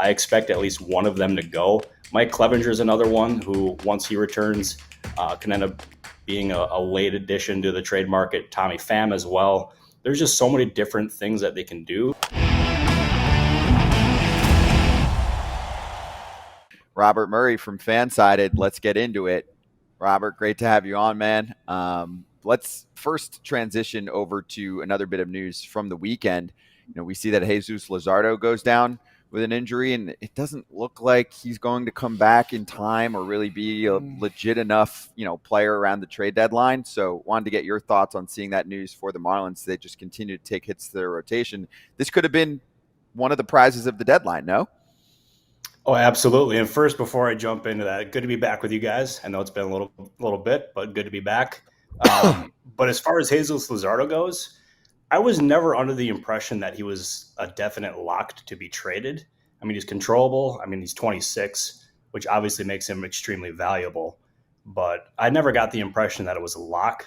I expect at least one of them to go. Mike Clevenger is another one who, once he returns, can end up being a late addition to the trade market. Tommy Pham as well. There's just so many different things that they can do. Robert Murray from Fansided. Let's get into it. Robert, great to have you on, man. Let's first transition over to another bit of news from the weekend. We see that Jesus Luzardo goes down with an injury, and it doesn't look like he's going to come back in time or really be a legit enough, player around the trade deadline. So wanted to get your thoughts on seeing that news for the Marlins. They just continue to take hits to their rotation. This could have been one of the prizes of the deadline, no? Oh, absolutely. And first, before I jump into that, good to be back with you guys. I know it's been a little bit, but good to be back. But as far as Jesus Luzardo goes, I was never under the impression that he was a definite lock to be traded. I mean, he's controllable. I mean, he's 26, which obviously makes him extremely valuable. But I never got the impression that it was a lock,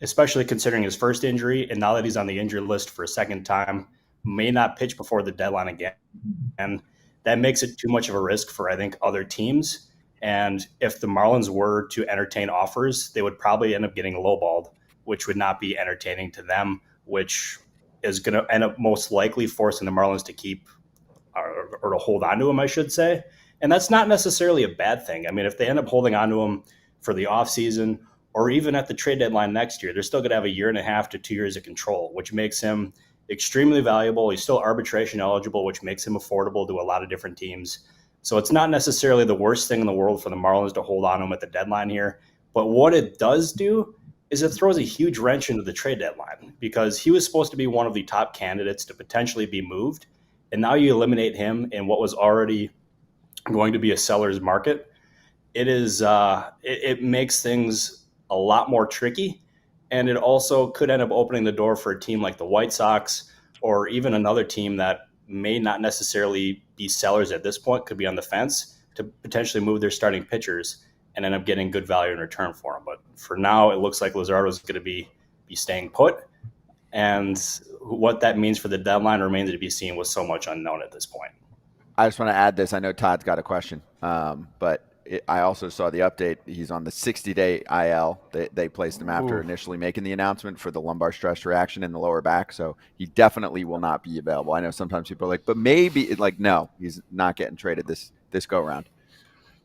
especially considering his first injury. And now that he's on the injury list for a second time, may not pitch before the deadline again. And that makes it too much of a risk for, I think, other teams. And if the Marlins were to entertain offers, they would probably end up getting lowballed, which would not be entertaining to them, which is going to end up most likely forcing the Marlins to keep or to hold on to him, I should say. And that's not necessarily a bad thing. I mean, if they end up holding on to him for the offseason or even at the trade deadline next year, they're still going to have 1.5 to 2 years of control, which makes him extremely valuable. He's still arbitration eligible, which makes him affordable to a lot of different teams. So it's not necessarily the worst thing in the world for the Marlins to hold on to him at the deadline here. But what it does do is it throws a huge wrench into the trade deadline because he was supposed to be one of the top candidates to potentially be moved. And now you eliminate him in what was already going to be a seller's market. It makes things a lot more tricky. And it also could end up opening the door for a team like the White Sox or even another team that may not necessarily be sellers at this point, could be on the fence, to potentially move their starting pitchers and end up getting good value in return for them. But for now, it looks like Luzardo is going to be staying put. And what that means for the deadline remains to be seen with so much unknown at this point. I just want to add this. I know Todd's got a question, but I also saw the update. He's on the 60-day IL. They placed him after initially making the announcement for the lumbar stress reaction in the lower back. So he definitely will not be available. I know sometimes people are like, but maybe no, he's not getting traded this go around.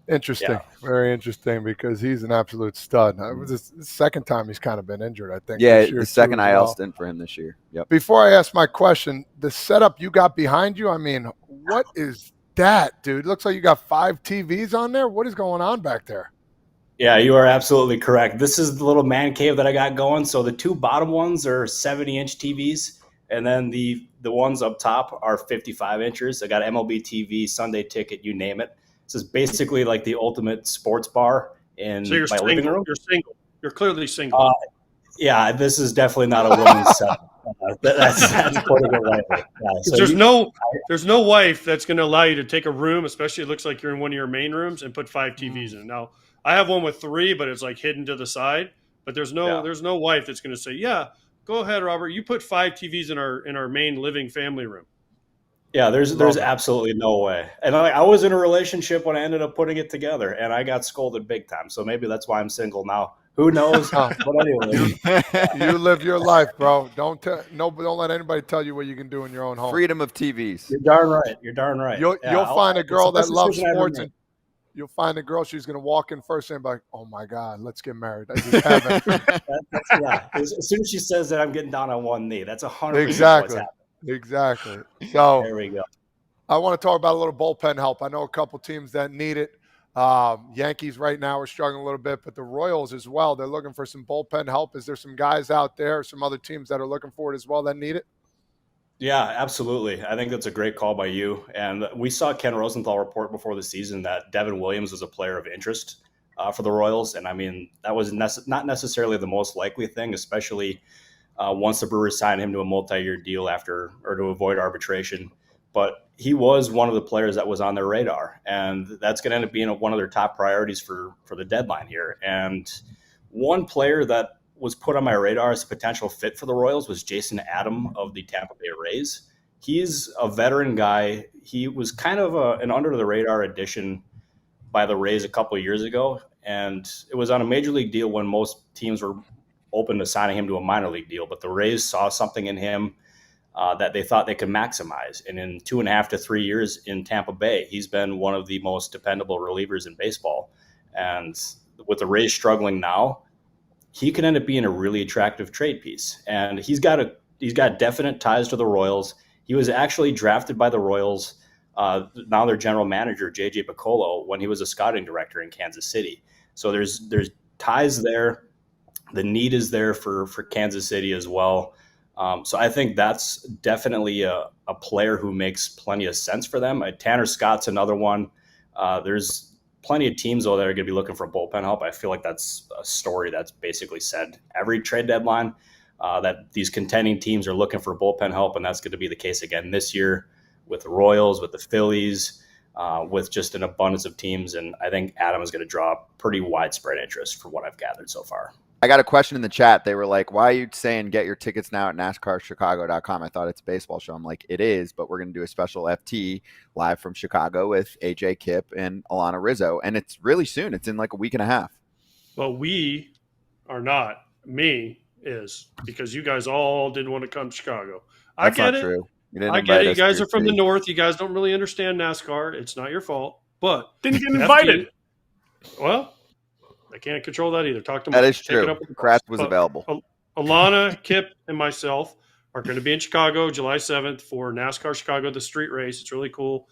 Interesting. Yeah. Very interesting because he's an absolute stud. It was the second time he's kind of been injured, I think. Yeah, the second IL stint for him this year. Yep. Before I ask my question, the setup you got behind you, I mean, what is that, dude? Looks like you got 5 TVs on there. What is going on back there? Yeah, you are absolutely correct. This is the little man cave that I got going. So the 2 bottom ones are 70-inch TVs, and then the ones up top are 55 inches. I got MLB TV, Sunday Ticket, you name it. This is basically like the ultimate sports bar in my living room. You're single. You're clearly single. Yeah, this is definitely not a woman's setup. That's putting it lightly. Yeah, there's no wife that's going to allow you to take a room, especially it looks like you're in one of your main rooms, and put 5 TVs in it. Now, I have one with 3, but it's like hidden to the side. But there's no wife that's going to say, yeah, go ahead, Robert. You put 5 TVs in our main living family room. Yeah, there's absolutely no way. And I was in a relationship when I ended up putting it together, and I got scolded big time. So maybe that's why I'm single now. Who knows? But anyway, you live your life, bro. Don't let anybody tell you what you can do in your own home. Freedom of TVs. You're darn right. You'll find a girl that loves sports, and you'll find a girl she's going to walk in first and be like, "Oh my God, let's get married." I just haven't. As soon as she says that I'm getting down on one knee, that's 100% Exactly. So there we go. I want to talk about a little bullpen help. I know a couple teams that need it. Yankees right now are struggling a little bit, but the Royals as well. They're looking for some bullpen help. Is there some guys out there, some other teams that are looking for it as well that need it? Yeah, absolutely. I think that's a great call by you. And we saw Ken Rosenthal report before the season that Devin Williams was a player of interest for the Royals. And I mean, that was not necessarily the most likely thing, especially once the Brewers signed him to a multi-year deal to avoid arbitration. But he was one of the players that was on their radar, and that's going to end up being one of their top priorities for the deadline here. And one player that was put on my radar as a potential fit for the Royals was Jason Adam of the Tampa Bay Rays. he's a veteran guy. He was kind of an under the radar addition by the Rays a couple of years ago, and it was on a major league deal when most teams were open to signing him to a minor league deal. But the Rays saw something in him that they thought they could maximize. And in 2.5 to 3 years in Tampa Bay, he's been one of the most dependable relievers in baseball. And with the Rays struggling now, he could end up being a really attractive trade piece. And he's got definite ties to the Royals. He was actually drafted by the Royals, now their general manager, J.J. Piccolo, when he was a scouting director in Kansas City. So there's ties there. The need is there for Kansas City as well. So I think that's definitely a player who makes plenty of sense for them. Tanner Scott's another one. There's plenty of teams, though, that are going to be looking for bullpen help. I feel like that's a story that's basically said every trade deadline, that these contending teams are looking for bullpen help, and that's going to be the case again this year with the Royals, with the Phillies, with just an abundance of teams. And I think Adam is going to draw pretty widespread interest from what I've gathered so far. I got a question in the chat. They were like, why are you saying get your tickets now at NASCARchicago.com? I thought it's a baseball show. I'm like, it is, but we're going to do a special FT live from Chicago with AJ Kipp and Alana Rizzo. And it's really soon. It's in like a week and a half. Well, we are not. Me is, because you guys all didn't want to come to Chicago. I get it. True. I get it. You guys are from the north. You guys don't really understand NASCAR. It's not your fault. But didn't get invited. Well, I can't control that either. Talk to That is true. Kratz was available. Alana, Kip, and myself are going to be in Chicago July 7th for NASCAR Chicago, the street race. It's really cool.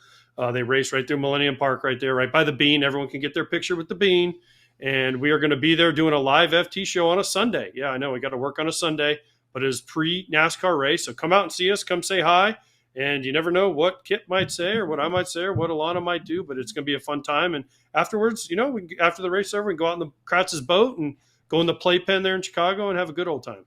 They race right through Millennium Park right there, right by the Bean. Everyone can get their picture with the Bean. And we are going to be there doing a live FT show on a Sunday. Yeah, I know we got to work on a Sunday, but it is pre-NASCAR race. So come out and see us. Come say hi. And you never know what Kip might say or what I might say or what Alana might do, but it's going to be a fun time. And afterwards, after the race over, we can go out in the Kratz's boat and go in the playpen there in Chicago and have a good old time.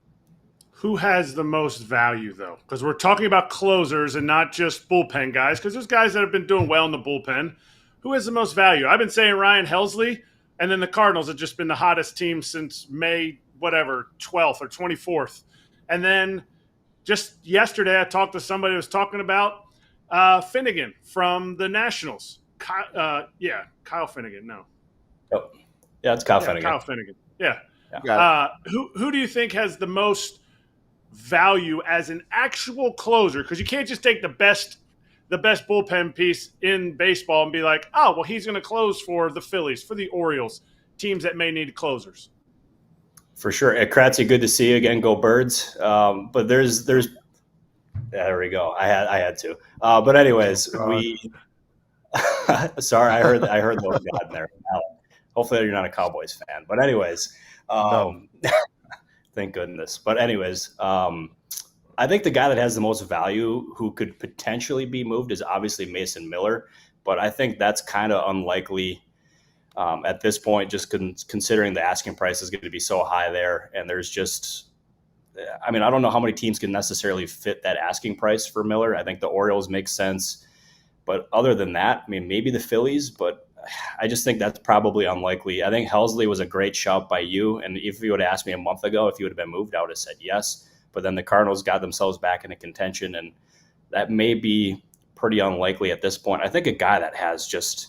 Who has the most value, though? Because we're talking about closers and not just bullpen guys, because there's guys that have been doing well in the bullpen. Who has the most value? I've been saying Ryan Helsley, and then the Cardinals have just been the hottest team since May, 12th or 24th. And then just yesterday, I talked to somebody who was talking about Finnegan from the Nationals. Kyle Finnegan. No. Oh. Yeah, it's Kyle Finnegan. Kyle Finnegan. Yeah. Who do you think has the most value as an actual closer? Because you can't just take the best bullpen piece in baseball and be like, oh, well, he's going to close for the Phillies, for the Orioles, teams that may need closers. For sure. Kratzy, good to see you again. Go Birds. But there's there we go. I had to. But anyways, sorry, I heard those guys in there. Hopefully you're not a Cowboys fan. But anyways, No. Thank goodness. But anyways, I think the guy that has the most value who could potentially be moved is obviously Mason Miller. But I think that's kind of unlikely at this point, just considering the asking price is going to be so high there. And there's just, I don't know how many teams can necessarily fit that asking price for Miller. I think the Orioles make sense. But other than that, maybe the Phillies, but I just think that's probably unlikely. I think Helsley was a great shout by you. And if you would have asked me a month ago if he would have been moved, I would have said yes. But then the Cardinals got themselves back into contention, and that may be pretty unlikely at this point. I think a guy that has just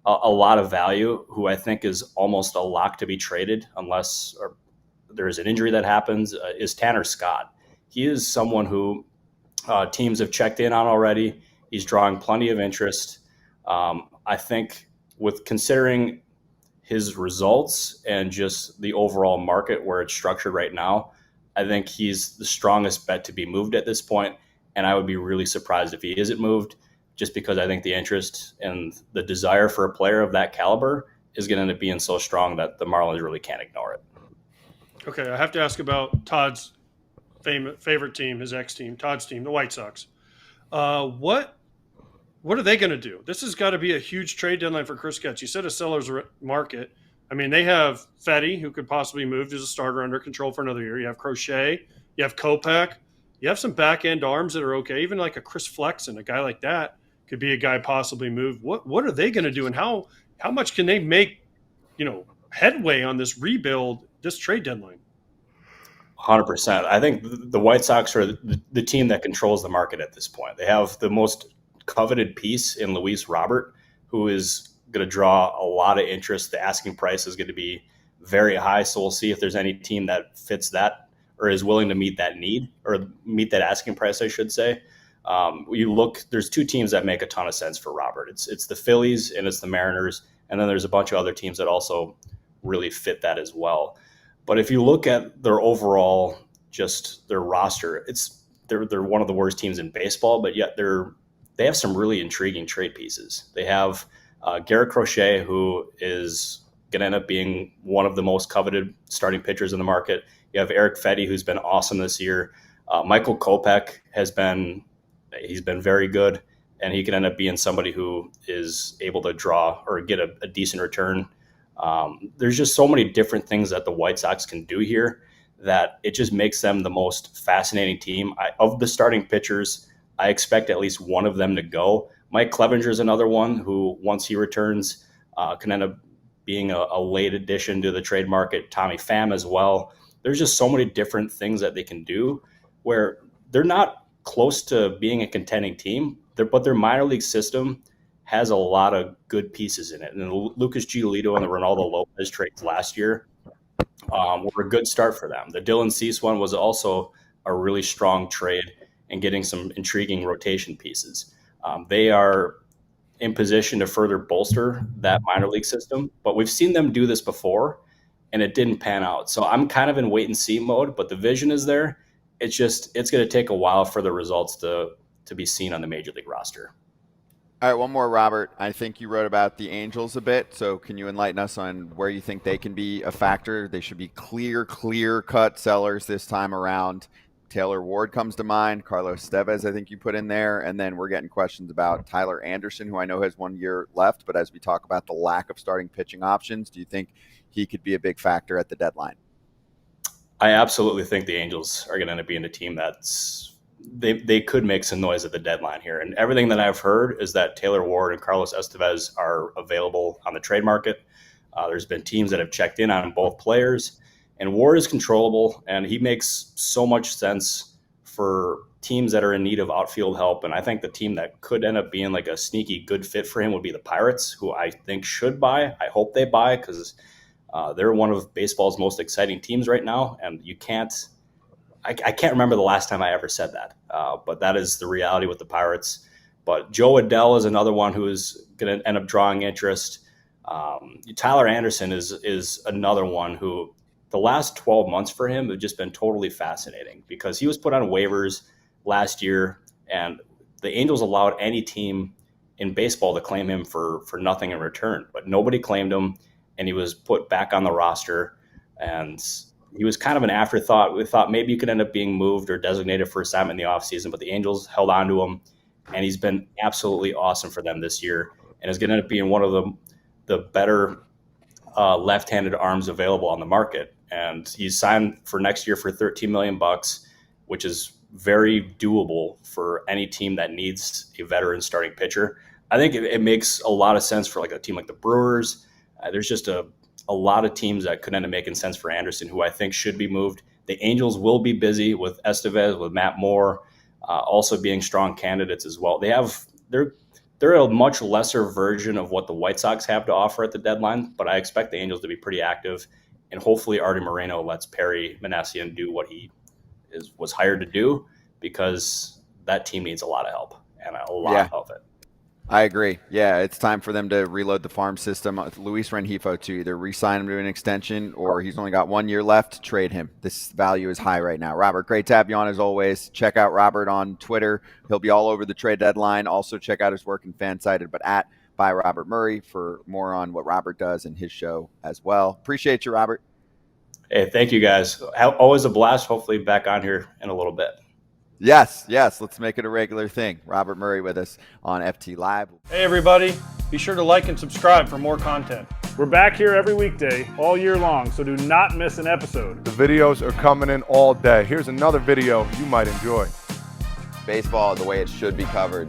a lot of value, who I think is almost a lock to be traded unless there's an injury that happens, is Tanner Scott. He is someone who teams have checked in on already. He's drawing plenty of interest. I think with considering his results and just the overall market where it's structured right now, I think he's the strongest bet to be moved at this point. And I would be really surprised if he isn't moved, just because I think the interest and the desire for a player of that caliber is going to end up being so strong that the Marlins really can't ignore it. Okay, I have to ask about Todd's favorite team, his ex-team, Todd's team, the White Sox. What are they going to do? This has got to be a huge trade deadline for Chris Getz. You said a seller's market. They have Fetty, who could possibly move as a starter under control for another year. You have Crochet. You have Kopech. You have some back-end arms that are okay. Even like a Chris Flexen, a guy like that could be a guy possibly moved. What are they going to do, and how much can they make, headway on this rebuild, this trade deadline? 100%. I think the White Sox are the team that controls the market at this point. They have the most coveted piece in Luis Robert, who is going to draw a lot of interest. The asking price is going to be very high, so we'll see if there's any team that fits that or is willing to meet that need or meet that asking price, I should say. You look, there's two teams that make a ton of sense for Robert. It's the Phillies and it's the Mariners, and then there's a bunch of other teams that also really fit that as well. But if you look at their overall, just their roster, they're one of the worst teams in baseball, but yet they have some really intriguing trade pieces. They have Garrett Crochet, who is going to end up being one of the most coveted starting pitchers in the market. You have Eric Fetty, who's been awesome this year. Michael Kopech he's been very good, and he can end up being somebody who is able to draw or get a decent return. There's just so many different things that the White Sox can do here that it just makes them the most fascinating team. Of the starting pitchers, I expect at least one of them to go. Mike Clevenger is another one who, once he returns, can end up being a late addition to the trade market. Tommy Pham as well. There's just so many different things that they can do where they're not close to being a contending team, but their minor league system has a lot of good pieces in it. And Lucas Giolito and the Ronaldo Lopez trades last year were a good start for them. The Dylan Cease one was also a really strong trade and getting some intriguing rotation pieces. They are in position to further bolster that minor league system, but we've seen them do this before and it didn't pan out. So I'm kind of in wait and see mode, but the vision is there. It's going to take a while for the results to be seen on the major league roster. All right, one more, Robert. I think you wrote about the Angels a bit, so can you enlighten us on where you think they can be a factor? They should be clear-cut sellers this time around. Taylor Ward comes to mind. Carlos Tevez, I think you put in there. And then we're getting questions about Tyler Anderson, who I know has 1 year left. But as we talk about the lack of starting pitching options, do you think he could be a big factor at the deadline? I absolutely think the Angels are going to end up being a team that's they could make some noise at the deadline here. And everything that I've heard is that Taylor Ward and Carlos Estevez are available on the trade market. There's been teams that have checked in on both players. And Ward is controllable, and he makes so much sense for teams that are in need of outfield help. And I think the team that could end up being like a sneaky good fit for him would be the Pirates, who I think should buy. I hope they buy because they're one of baseball's most exciting teams right now. And I can't remember the last time I ever said that, but that is the reality with the Pirates. But Joe Adell is another one who is going to end up drawing interest. Tyler Anderson is another one who the last 12 months for him have just been totally fascinating because he was put on waivers last year, and the Angels allowed any team in baseball to claim him for nothing in return, but nobody claimed him, and he was put back on the roster, and he was kind of an afterthought. We thought maybe he could end up being moved or designated for assignment in the offseason, but the Angels held on to him, and he's been absolutely awesome for them this year and is going to end up being one of the better left-handed arms available on the market. And he's signed for next year for $13 million, which is very doable for any team that needs a veteran starting pitcher. I think it makes a lot of sense for like a team like the Brewers. There's just a lot of teams that could end up making sense for Anderson, who I think should be moved. The Angels will be busy with Estevez, with Matt Moore, also being strong candidates as well. They're a much lesser version of what the White Sox have to offer at the deadline, but I expect the Angels to be pretty active. And hopefully Artie Moreno lets Perry Manassian do what he was hired to do, because that team needs a lot of help and a lot of it. I agree. Yeah, it's time for them to reload the farm system. Luis Rengifo to either re-sign him to an extension, or he's only got 1 year left, trade him. This value is high right now. Robert, great to have you on as always. Check out Robert on Twitter. He'll be all over the trade deadline. Also check out his work in Fansided, but at by Robert Murray for more on what Robert does in his show as well. Appreciate you, Robert. Hey, thank you guys. Always a blast. Hopefully back on here in a little bit. Yes. Let's make it a regular thing. Robert Murray with us on FT Live. Hey, everybody. Be sure to like and subscribe for more content. We're back here every weekday, all year long, so do not miss an episode. The videos are coming in all day. Here's another video you might enjoy. Baseball the way it should be covered.